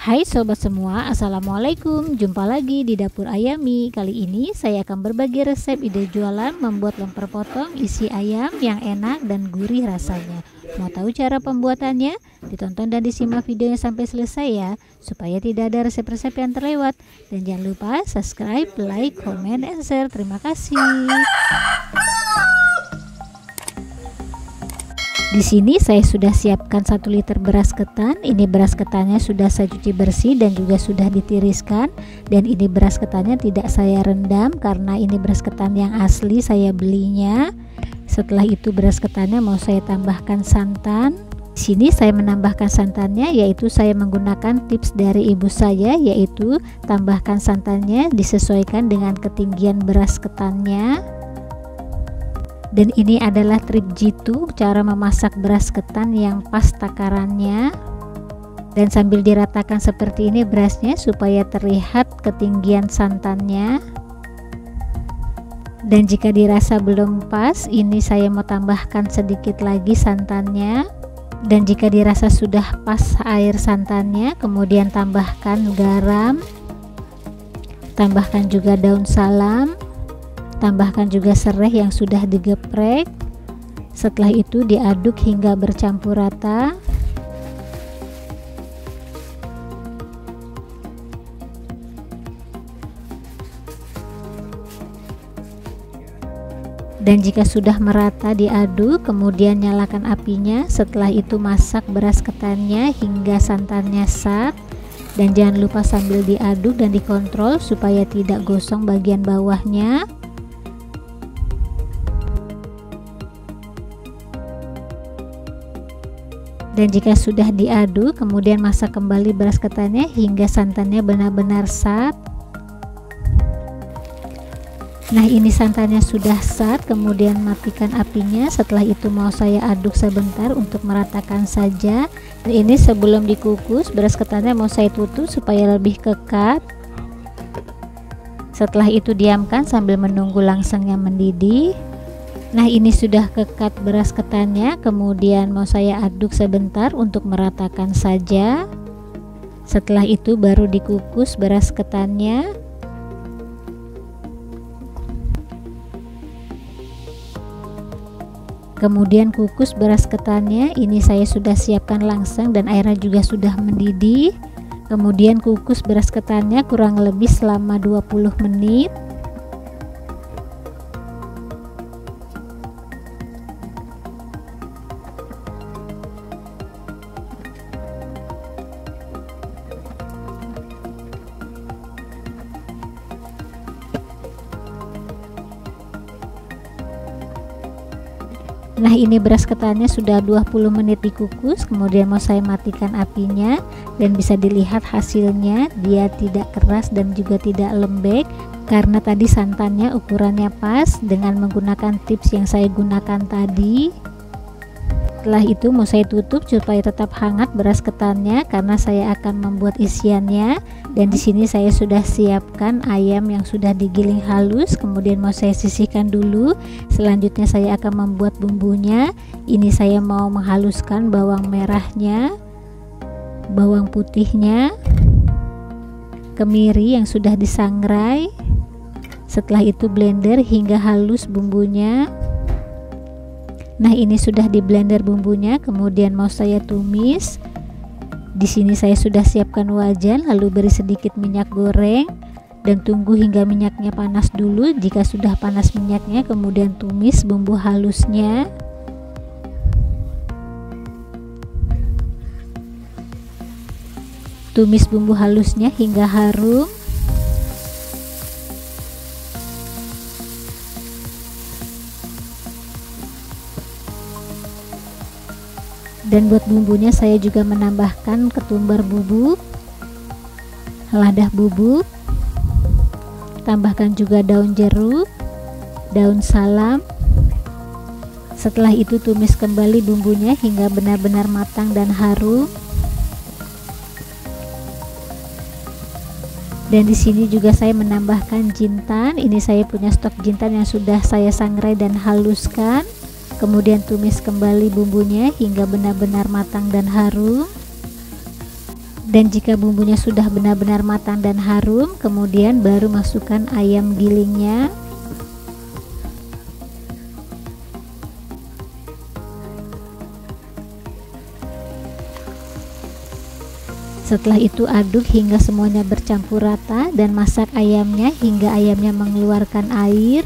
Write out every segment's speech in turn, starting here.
Hai sobat semua, assalamualaikum. Jumpa lagi di dapur Ayami. Kali ini saya akan berbagi resep ide jualan membuat lemper potong isi ayam yang enak dan gurih rasanya. Mau tahu cara pembuatannya? Ditonton dan disimak videonya sampai selesai ya, supaya tidak ada resep-resep yang terlewat. Dan jangan lupa subscribe, like, comment, and share. Terima kasih. Di sini saya sudah siapkan 1 liter beras ketan. Ini beras ketannya sudah saya cuci bersih dan juga sudah ditiriskan. Dan ini beras ketannya tidak saya rendam karena ini beras ketan yang asli saya belinya. Setelah itu beras ketannya mau saya tambahkan santan. Di sini saya menambahkan santannya, yaitu saya menggunakan tips dari ibu saya, yaitu tambahkan santannya disesuaikan dengan ketinggian beras ketannya. Dan ini adalah trik jitu cara memasak beras ketan yang pas takarannya. Dan sambil diratakan seperti ini berasnya supaya terlihat ketinggian santannya. Dan jika dirasa belum pas, ini saya mau tambahkan sedikit lagi santannya. Dan jika dirasa sudah pas air santannya, kemudian tambahkan garam, tambahkan juga daun salam, tambahkan juga serai yang sudah digeprek. Setelah itu diaduk hingga bercampur rata. Dan jika sudah merata diaduk, kemudian nyalakan apinya. Setelah itu masak beras ketannya hingga santannya sat. Dan jangan lupa sambil diaduk dan dikontrol supaya tidak gosong bagian bawahnya. Dan jika sudah diaduk, kemudian masak kembali beras ketannya hingga santannya benar-benar sat. Nah, ini santannya sudah sat, kemudian matikan apinya. Setelah itu mau saya aduk sebentar untuk meratakan saja. Dan ini sebelum dikukus, beras ketannya mau saya tutup supaya lebih kekat. Setelah itu diamkan sambil menunggu langsengnya mendidih. Nah, ini sudah kekat beras ketannya, kemudian mau saya aduk sebentar untuk meratakan saja. Setelah itu baru dikukus beras ketannya. Kemudian kukus beras ketannya, ini saya sudah siapkan langseng dan airnya juga sudah mendidih. Kemudian kukus beras ketannya kurang lebih selama 20 menit. Nah, ini beras ketannya sudah 20 menit dikukus, kemudian mau saya matikan apinya. Dan bisa dilihat hasilnya, dia tidak keras dan juga tidak lembek karena tadi santannya ukurannya pas dengan menggunakan tips yang saya gunakan tadi. Setelah itu mau saya tutup supaya tetap hangat beras ketannya karena saya akan membuat isiannya. Dan di sini saya sudah siapkan ayam yang sudah digiling halus, kemudian mau saya sisihkan dulu. Selanjutnya saya akan membuat bumbunya. Ini saya mau menghaluskan bawang merahnya, bawang putihnya, kemiri yang sudah disangrai. Setelah itu blender hingga halus bumbunya. Nah, ini sudah di blender bumbunya, kemudian mau saya tumis. Di sini saya sudah siapkan wajan, lalu beri sedikit minyak goreng dan tunggu hingga minyaknya panas dulu. Jika sudah panas minyaknya, kemudian tumis bumbu halusnya. Tumis bumbu halusnya hingga harum. Dan buat bumbunya saya juga menambahkan ketumbar bubuk, lada bubuk, tambahkan juga daun jeruk, daun salam. Setelah itu tumis kembali bumbunya hingga benar-benar matang dan harum. Dan di sini juga saya menambahkan jintan. Ini saya punya stok jintan yang sudah saya sangrai dan haluskan. Kemudian tumis kembali bumbunya hingga benar-benar matang dan harum. Dan jika bumbunya sudah benar-benar matang dan harum, kemudian baru masukkan ayam gilingnya. Setelah itu aduk hingga semuanya bercampur rata dan masak ayamnya hingga ayamnya mengeluarkan air.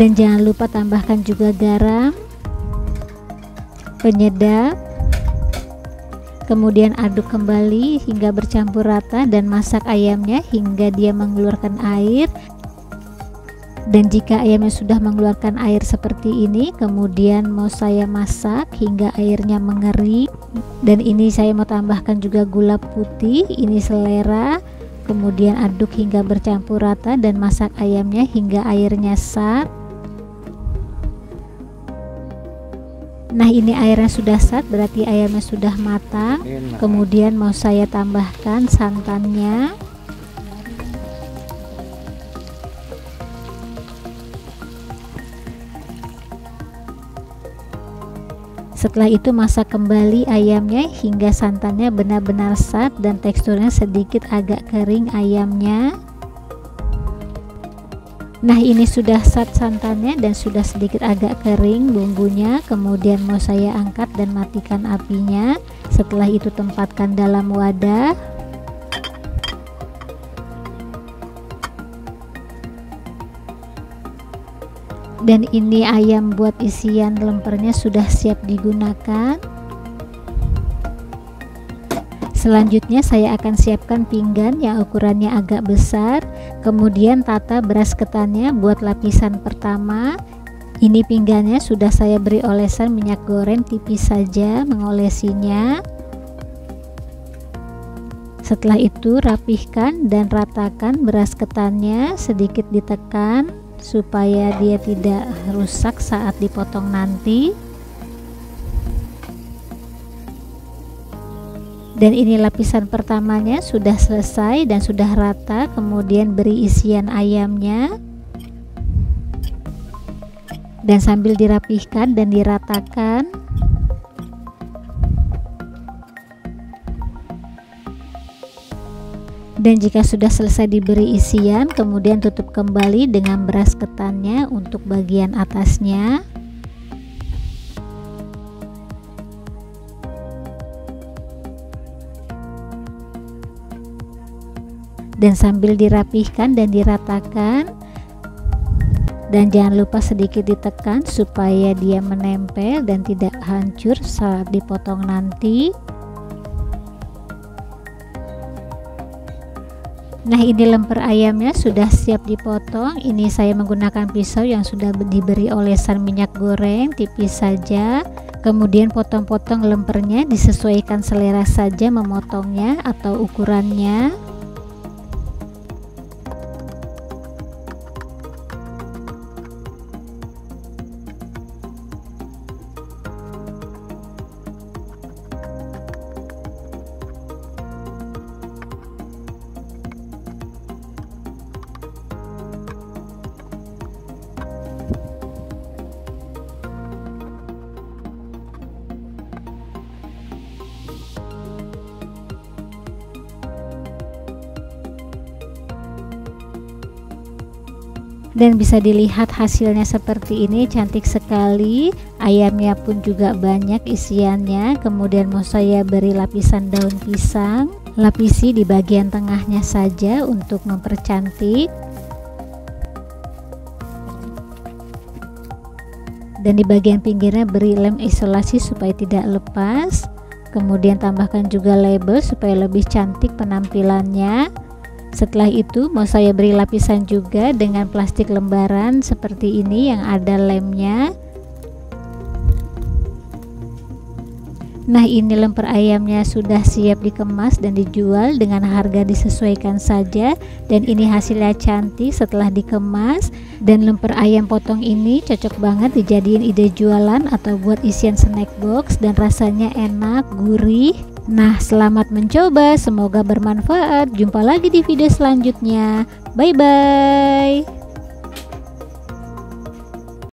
Dan jangan lupa tambahkan juga garam, penyedap. Kemudian aduk kembali hingga bercampur rata dan masak ayamnya hingga dia mengeluarkan air. Dan jika ayamnya sudah mengeluarkan air seperti ini, kemudian mau saya masak hingga airnya mengering. Dan ini saya mau tambahkan juga gula putih, ini selera. Kemudian aduk hingga bercampur rata dan masak ayamnya hingga airnya sat. Nah, ini airnya sudah sat, berarti ayamnya sudah matang. Kemudian mau saya tambahkan santannya. Setelah itu masak kembali ayamnya hingga santannya benar-benar sat dan teksturnya sedikit agak kering ayamnya. Nah, ini sudah sat santannya dan sudah sedikit agak kering bumbunya. Kemudian mau saya angkat dan matikan apinya. Setelah itu tempatkan dalam wadah. Dan ini ayam buat isian lempernya sudah siap digunakan. Selanjutnya saya akan siapkan pinggan yang ukurannya agak besar. Kemudian tata beras ketannya buat lapisan pertama. Ini pinggannya sudah saya beri olesan minyak goreng tipis saja mengolesinya. Setelah itu rapihkan dan ratakan beras ketannya, sedikit ditekan supaya dia tidak rusak saat dipotong nanti. Dan ini lapisan pertamanya sudah selesai dan sudah rata. Kemudian beri isian ayamnya dan sambil dirapihkan dan diratakan. Dan jika sudah selesai diberi isian, kemudian tutup kembali dengan beras ketannya untuk bagian atasnya. Dan sambil dirapihkan dan diratakan, dan jangan lupa sedikit ditekan supaya dia menempel dan tidak hancur saat dipotong nanti. Nah, ini lemper ayamnya sudah siap dipotong. Ini saya menggunakan pisau yang sudah diberi olesan minyak goreng tipis saja. Kemudian potong-potong lempernya, disesuaikan selera saja memotongnya atau ukurannya. Dan bisa dilihat hasilnya seperti ini, cantik sekali. Ayamnya pun juga banyak isiannya. Kemudian mau saya beri lapisan daun pisang, lapisi di bagian tengahnya saja untuk mempercantik. Dan di bagian pinggirnya beri lem isolasi supaya tidak lepas. Kemudian tambahkan juga label supaya lebih cantik penampilannya. Setelah itu mau saya beri lapisan juga dengan plastik lembaran seperti ini yang ada lemnya. Nah, ini lemper ayamnya sudah siap dikemas dan dijual, dengan harga disesuaikan saja. Dan ini hasilnya cantik setelah dikemas. Dan lemper ayam potong ini cocok banget dijadiin ide jualan atau buat isian snack box, dan rasanya enak, gurih. Nah, selamat mencoba, semoga bermanfaat. Jumpa lagi di video selanjutnya. Bye bye.